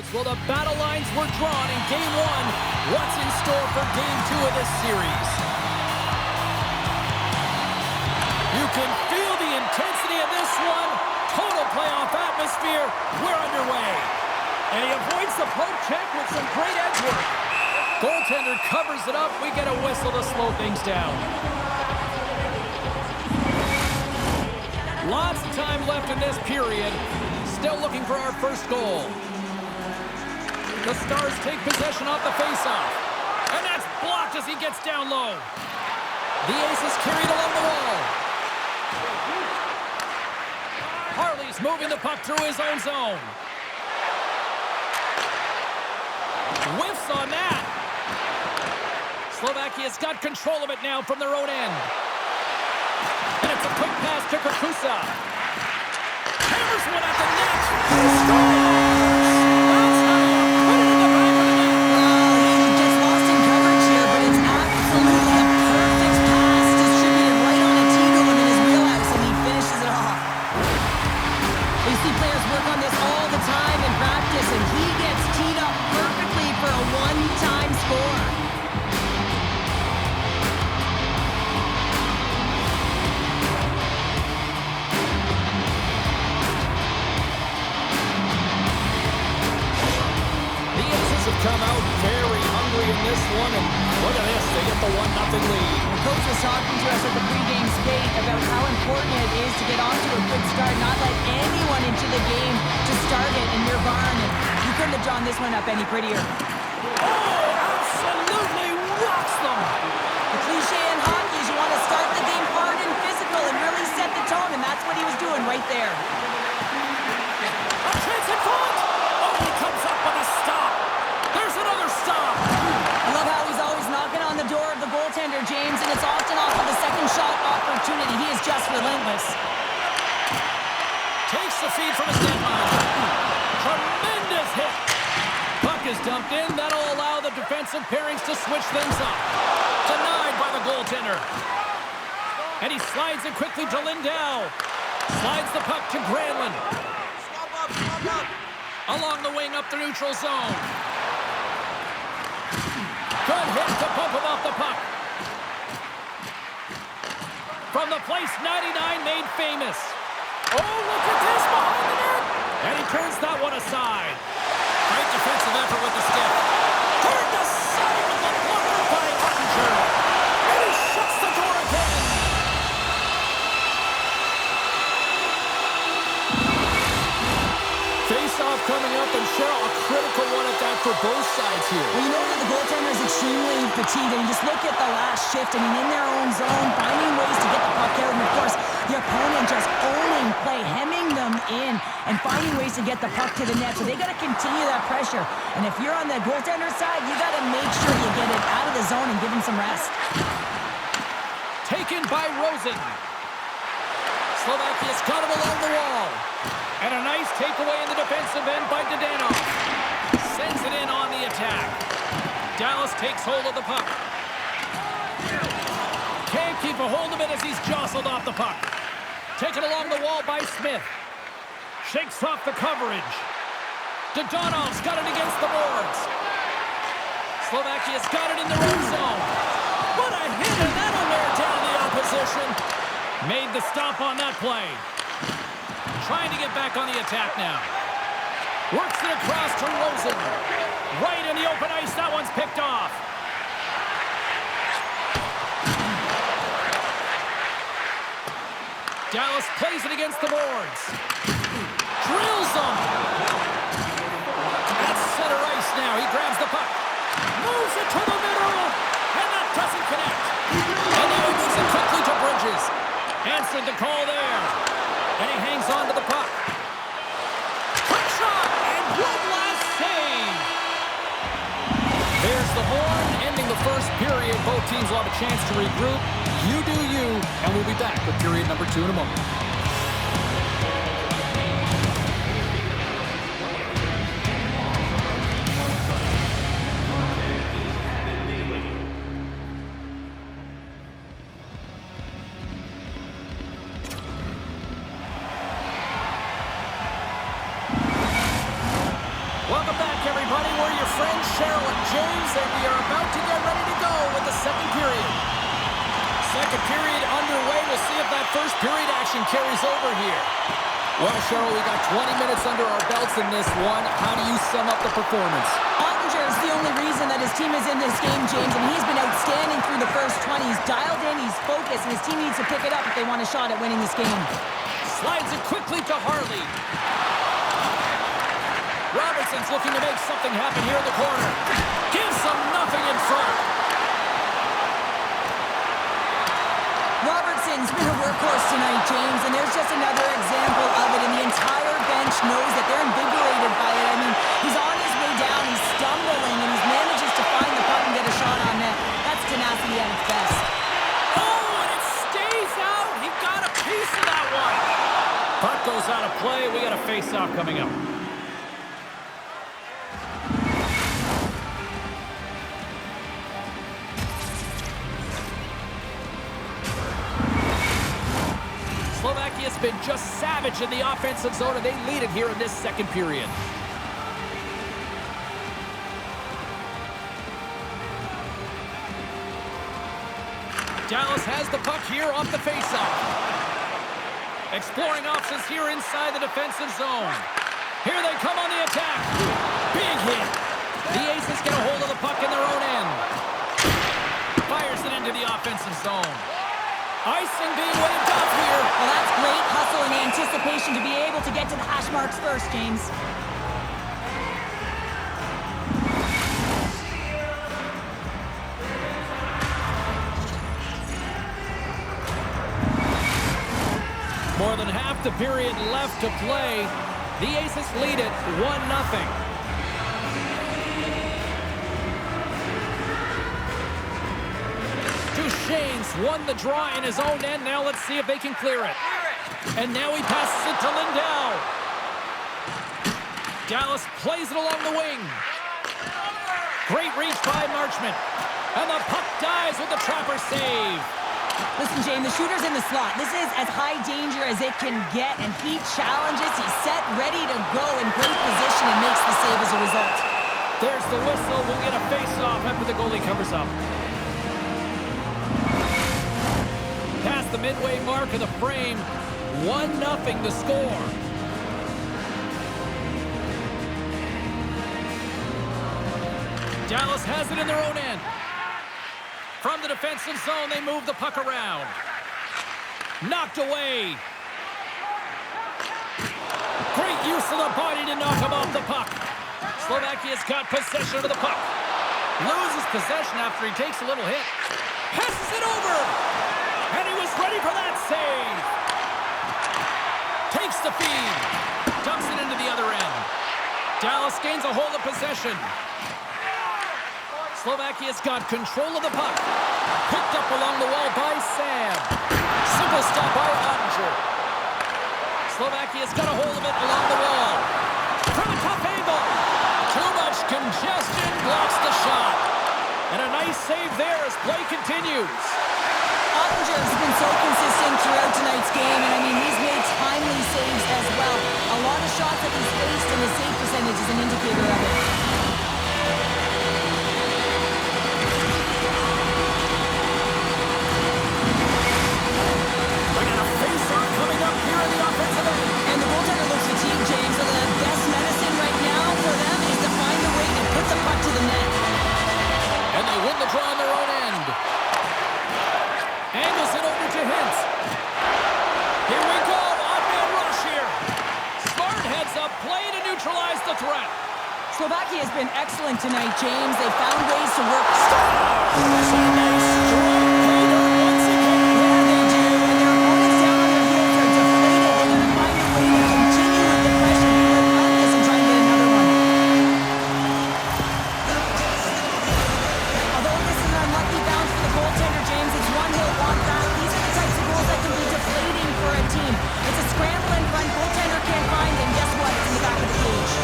Sports. Well, the battle lines were drawn in Game 1. What's in store for Game 2 of this series? You can feel the intensity of this one. Total playoff atmosphere. We're underway. And he avoids the poke check with some great edge work. Goaltender covers it up. We get a whistle to slow things down. Lots of time left in this period. Still looking for our first goal. The Stars take possession off the faceoff. And that's blocked as he gets down low. The ace is carried along the wall. Harley's moving the puck through his own zone. Whiffs on that. Slovakia's got control of it now from their own end. And it's a quick pass to Kakusa. Hammers one at the net. That's how you put it in the back of the net. He gets lost in coverage here, but it's absolutely a perfect pass distributed right on a tee to him in his wheelhouse, and he finishes it off. We see players work on this all the time in practice, and he gets teed up perfectly for a one-time score. Come out very hungry in this one, and look at this, they get the 1-0 lead. Coach was talking to us at the pregame skate about how important it is to get off to a good start, not let anyone into the game to start it in your barn, and you couldn't have drawn this one up any prettier. Oh, absolutely rocks them! The cliche in hockey is you want to start the game hard and physical and really set the tone, and that's what he was doing right there. A chance in front! Oh, he comes up with a stop! There's another stop! I love how he's always knocking on the door of the goaltender, James, and it's often off of the second shot opportunity. He is just relentless. Takes the feed from his netminder. Tremendous hit. Puck is dumped in. That'll allow the defensive pairings to switch things up. Denied by the goaltender. And he slides it quickly to Lindell. Slides the puck to Granlund. Stop up. Along the wing up the neutral zone. Good hit to bump him off the puck. From the place 99 made famous. Oh, look at this behind the net. And he turns that one aside. Great defensive effort with the stick. Turned aside with the blocker by Ottinger. And he shuts the door again. Face-off coming up, and Cheryl, a critical one at that for both sides here. Well, you know that the goaltender is extremely fatigued, and you just look at the last shift. I mean, in their own zone, finding ways to get the puck out, and of course, the opponent just owning play, hemming them in, and finding ways to get the puck to the net. So they got to continue that pressure. And if you're on the goaltender side, you got to make sure you get it out of the zone and give him some rest. Taken by Rosen. Slovakia's got him along the wall. And a nice takeaway in the defensive end by Dadonov. Sends it in on the attack. Dallas takes hold of the puck. Can't keep a hold of it as he's jostled off the puck. Taken along the wall by Smith. Shakes off the coverage. Dadonov's got it against the boards. Slovakia's got it in their own zone. What a hit, and that'll wear down the opposition. Made the stop on that play. Trying to get back on the attack now. Works it across to Rosen. Right in the open ice. That one's picked off. Dallas plays it against the boards. Drills them. That's center ice now. He grabs the puck. Moves it to the middle. And that doesn't connect. And now he moves it quickly to Bridges. Answered the call there. And he hangs on to the puck. Quick shot, and one last save. There's the horn, ending the first period. Both teams will have a chance to regroup. You do you, and we'll be back with period number 2 in a moment. Welcome back, everybody. We're your friends, Cheryl and James, and we are about to get ready to go with the second period. Second period underway. We'll see if that first period action carries over here. Well, Cheryl, we got 20 minutes under our belts in this one. How do you sum up the performance? Ottinger is the only reason that his team is in this game, James, and he's been outstanding through the first 20. He's dialed in, he's focused, and his team needs to pick it up if they want a shot at winning this game. Slides it quickly to Harley. Robertson's looking to make something happen here in the corner. Gives them nothing in front. Robertson's been a workhorse tonight, James, and there's just another example of it, and the entire bench knows that they're invigorated by it. I mean, he's on his way down, he's stumbling, and he manages to find the puck and get a shot on net. That's tenacity at its best. Oh, and it stays out. He got a piece of that one. Puck goes out of play. We got a face-off coming up. Slovakia's been just savage in the offensive zone, and they lead it here in this second period. Dallas has the puck here off the faceoff. Exploring options here inside the defensive zone. Here they come on the attack. Big hit. The Aces get a hold of the puck in their own end. Fires it into the offensive zone. Icing being waved off here. Well, that's great hustle and anticipation to be able to get to the hash marks first, James. More than half the period left to play. The Aces lead it 1-0. Shane's won the draw in his own end. Now let's see if they can clear it. And now he passes it to Lindell. Dallas plays it along the wing. Great reach by Marchment. And the puck dies with the trapper save. Listen, James, the shooter's in the slot. This is as high danger as it can get, and he challenges. He's set, ready to go in great position, and makes the save as a result. There's the whistle. We'll get a face-off after the goalie covers up. Past the midway mark of the frame, 1-0 to score. Dallas has it in their own end. From the defensive zone, they move the puck around. Knocked away. Great use of the body to knock him off the puck. Slovakia's got possession of the puck. Loses possession after he takes a little hit. Passes it over. And he was ready for that save. Takes the feed. Dumps it into the other end. Dallas gains a hold of possession. Slovakia's got control of the puck. Picked up along the wall by Sam. Simple stop by Ottinger. Slovakia's got a hold of it along the wall. From a tough angle. Too much congestion. Blocks the shot. And a nice save there as play continues. Ottinger's been so consistent throughout tonight's game, and I mean, he's made timely saves as well. A lot of shots that he's faced, and his save percentage is an indicator of it. We got a face-off coming up here in the offensive end. And the goaltender looks fatigued, James, so the best medicine right now for them is to find a way to put the puck to the net. And they win the draw on their own end. Angles it over to Hintz. Here we go. Odd-man rush here. Smart heads up. Play to neutralize the threat. Slovakia has been excellent tonight, James. They found ways to work. That's a nice strong player once again. Yeah, they do. And their opponents down on their heels are deflated. They're going to find a way to continue with the pressure, be relentless, and try and get another one. Although this is an unlucky bounce for the goaltender, James, it's one he'll want back. These are the types of goals that can be deflating for a team. It's a scramble and run. Goaltender can't find, and guess what? It's in the back of the cage.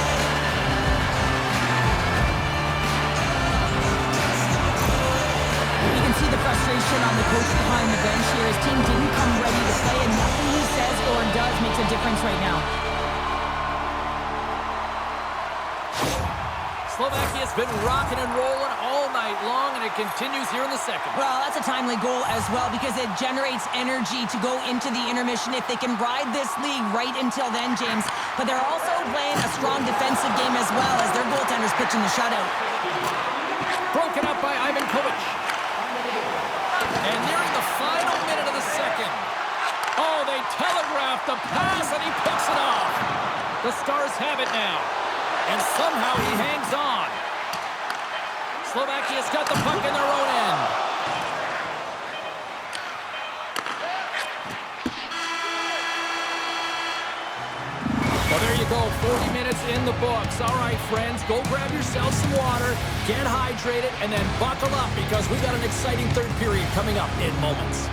You can see the frustration on the coach behind the bench here. His team didn't come ready to play, and nothing he says or does makes a difference right now. Slovakia's been rocking and rolling all night long, and it continues here in the second. Well, that's a timely goal as well because it generates energy to go into the intermission if they can ride this league right until then, James. But they're also playing a strong defensive game as well as their goaltender's pitching the shutout. Broken up by Ivan Kovic. And nearing the final minute of the second. Oh, they telegraphed the pass, and he picks it off. The Stars have it now. And somehow he hangs on. Slovakia's got the puck in their own end. Well, there you go. 40 minutes in the books. All right, friends, go grab yourself some water, get hydrated, and then buckle up because we got an exciting third period coming up in moments.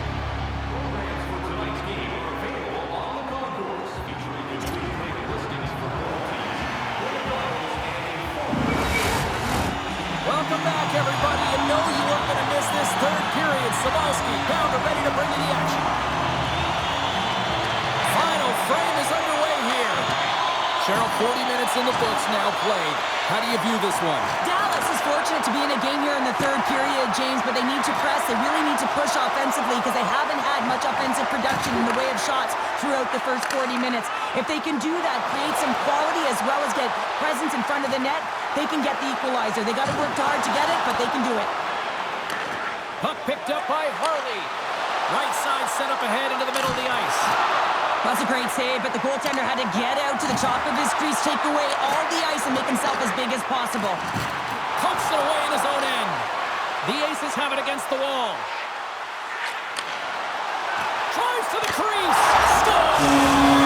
Welcome back, everybody. You know you weren't going to miss this third period. Sabalski, Pounder, ready to bring you the action. Final frame is underway here. Cheryl, 40 minutes in the books now played. How do you view this one? Dallas is fortunate to be in a game here in the third period, James, but they need to press. They really need to push offensively because they haven't had much offensive production in the way of shots throughout the first 40 minutes. If they can do that, create some quality as well as get presence in front of the net, they can get the equalizer. They got to work hard to get it, but they can do it. Puck picked up by Harley. Right side set up ahead into the middle of the ice. That's a great save, but the goaltender had to get out to the top of his crease, take away all the ice, and make himself as big as possible. Pumps it away in his own end. The Aces have it against the wall. Drives to the crease. Scores!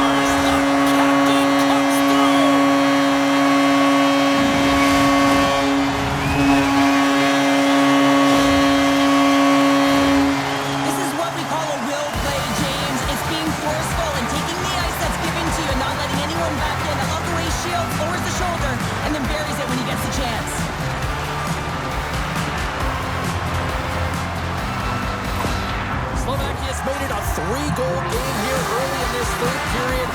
Made it a 3-goal game here early in this third period.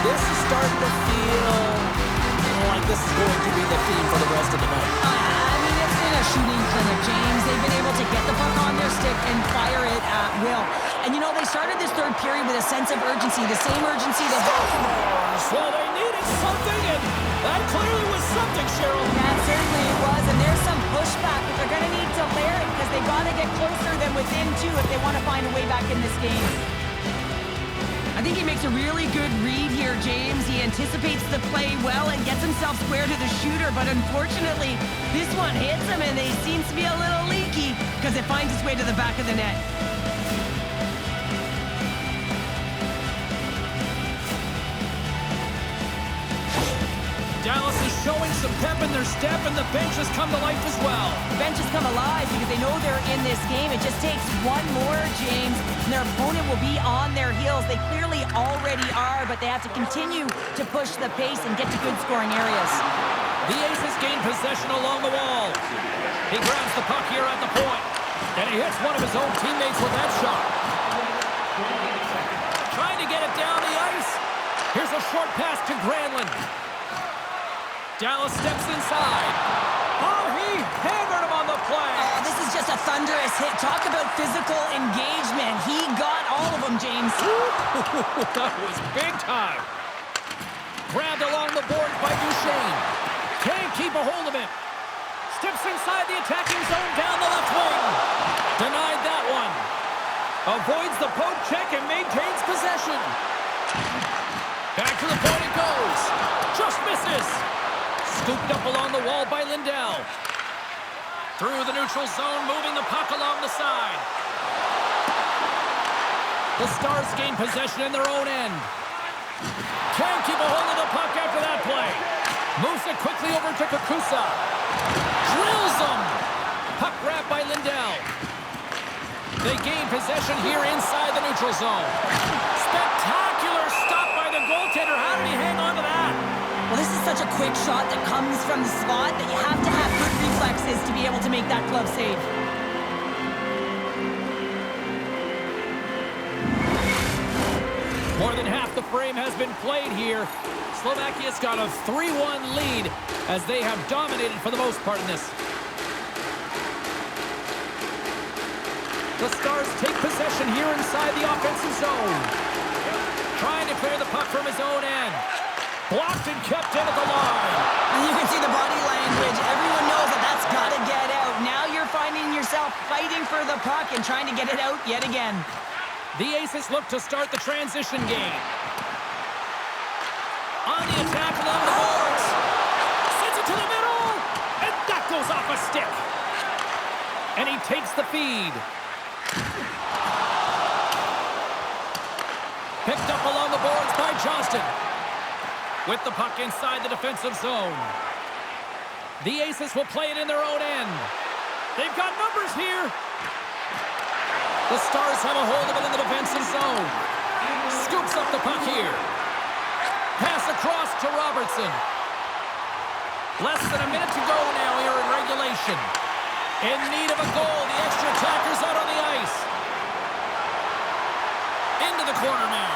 This is starting to feel like this is going to be the theme for the rest of the night. I mean, it's been a shooting clinic, James. They've been able to get the puck on their stick and fire it at will. And, you know, they started this third period with a sense of urgency, the same urgency they had. Well, they needed something, and that clearly was something, Cheryl. Yeah, certainly it was, and there's some pushback, but they're going to need to layer it because they've got to get closer than within two if they want to find a way back in this game. I think he makes a really good read here, James. He anticipates the play well and gets himself square to the shooter, but unfortunately, this one hits him, and he seems to be a little leaky because it finds its way to the back of the net. Dallas is showing some pep in their step, and the bench has come to life as well. The bench has come alive because they know they're in this game. It just takes one more, James, and their opponent will be on their heels. They clearly already are, but they have to continue to push the pace and get to good scoring areas. The Aces gain possession along the wall. He grabs the puck here at the point, and he hits one of his own teammates with that shot. Trying to get it down the ice. Here's a short pass to Granlund. Dallas steps inside. Oh, he hammered him on the play. Oh, this is just a thunderous hit. Talk about physical engagement. He got all of them, James. That was big time. Grabbed along the boards by Duchesne. Can't keep a hold of it. Steps inside the attacking zone down the left wing. Denied that one. Avoids the poke check and maintains possession. Back to the point it goes. Just misses. Scooped up along the wall by Lindell. Through the neutral zone, moving the puck along the side. The Stars gain possession in their own end. Can't keep a hold of the puck after that play. Moves it quickly over to Kakusa. Drills him. Puck grabbed by Lindell. They gain possession here inside the neutral zone. Spectacular stop by the goaltender. How did he hang on to that? Well, this is such a quick shot that comes from the spot that you have to have good reflexes to be able to make that glove save. More than half the frame has been played here. Slovakia's got a 3-1 lead as they have dominated for the most part in this. The Stars take possession here inside the offensive zone. Trying to clear the puck from his own end. Blocked and kept in at the line. And you can see the body language. Everyone knows that that's got to get out. Now you're finding yourself fighting for the puck and trying to get it out yet again. The Aces look to start the transition game. On the attack along the boards. Sends it to the middle. And that goes off a stick. And he takes the feed. Picked up along the boards by Johnston. With the puck inside the defensive zone. The Aces will play it in their own end. They've got numbers here. The Stars have a hold of it in the defensive zone. Scoops up the puck here. Pass across to Robertson. Less than a minute to go now here in regulation. In need of a goal. The extra attacker's out on the ice. Into the corner now.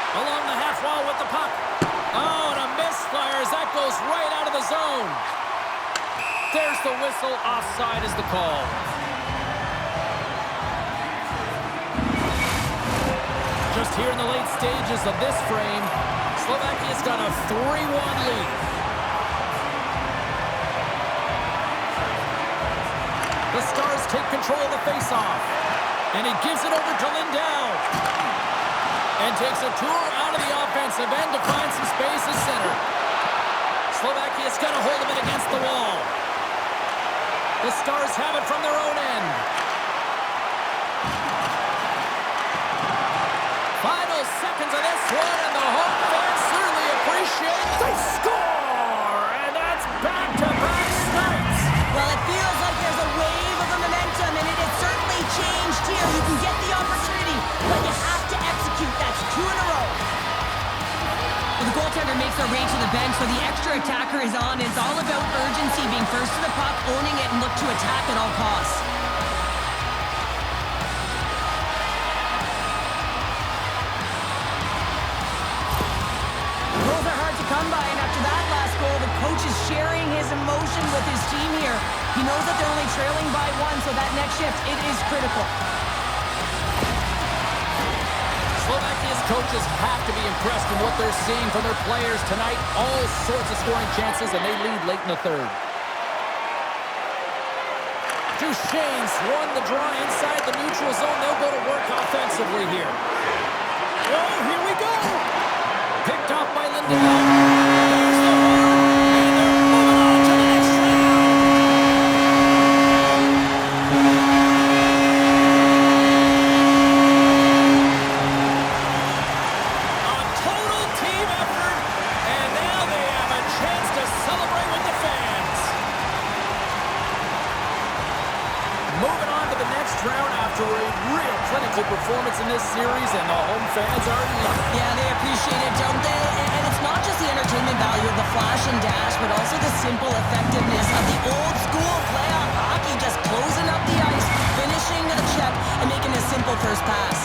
Along the half wall with the puck. Oh, and a misfire as that goes right out of the zone. There's the whistle. Offside is the call. Just here in the late stages of this frame, Slovakia's got a 3-1 lead. The Stars take control of the faceoff. And he gives it over to Lindell. And takes a tour out of the offensive end to find some space at center. Slovakia's got a hold of it against the wall. The Stars have it from their own end. Final seconds of this one, and the home fans certainly appreciate it. They score! And that's back-to-back starts. Well, it feels like there's a wave of momentum, and it has certainly changed here. You can get the opportunity, but you have to execute. That's 2 in a row. The goaltender makes their way to the bench, so the extra attacker is on. It's all about urgency, being first to the puck, owning it, and look to attack at all costs. Goals are hard to come by, and after that last goal, the coach is sharing his emotion with his team here. He knows that they're only trailing by 1, so that next shift, it is critical. Slovakia's coaches have to be impressed in what they're seeing from their players tonight. All sorts of scoring chances, and they lead late in the third. Duchesne's won the draw inside the neutral zone. They'll go to work offensively here. Oh, here we go! Picked off by Lindell. Performance in this series, and the home fans are loving it. Yeah, they appreciate it, don't they? And it's not just the entertainment value of the flash and dash, but also the simple effectiveness of the old-school playoff hockey, just closing up the ice, finishing a check, and making a simple first pass.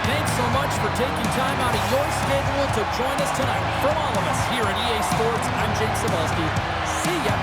Thanks so much for taking time out of your schedule to join us tonight. From all of us here at EA Sports, I'm Jake Cebulski. See ya.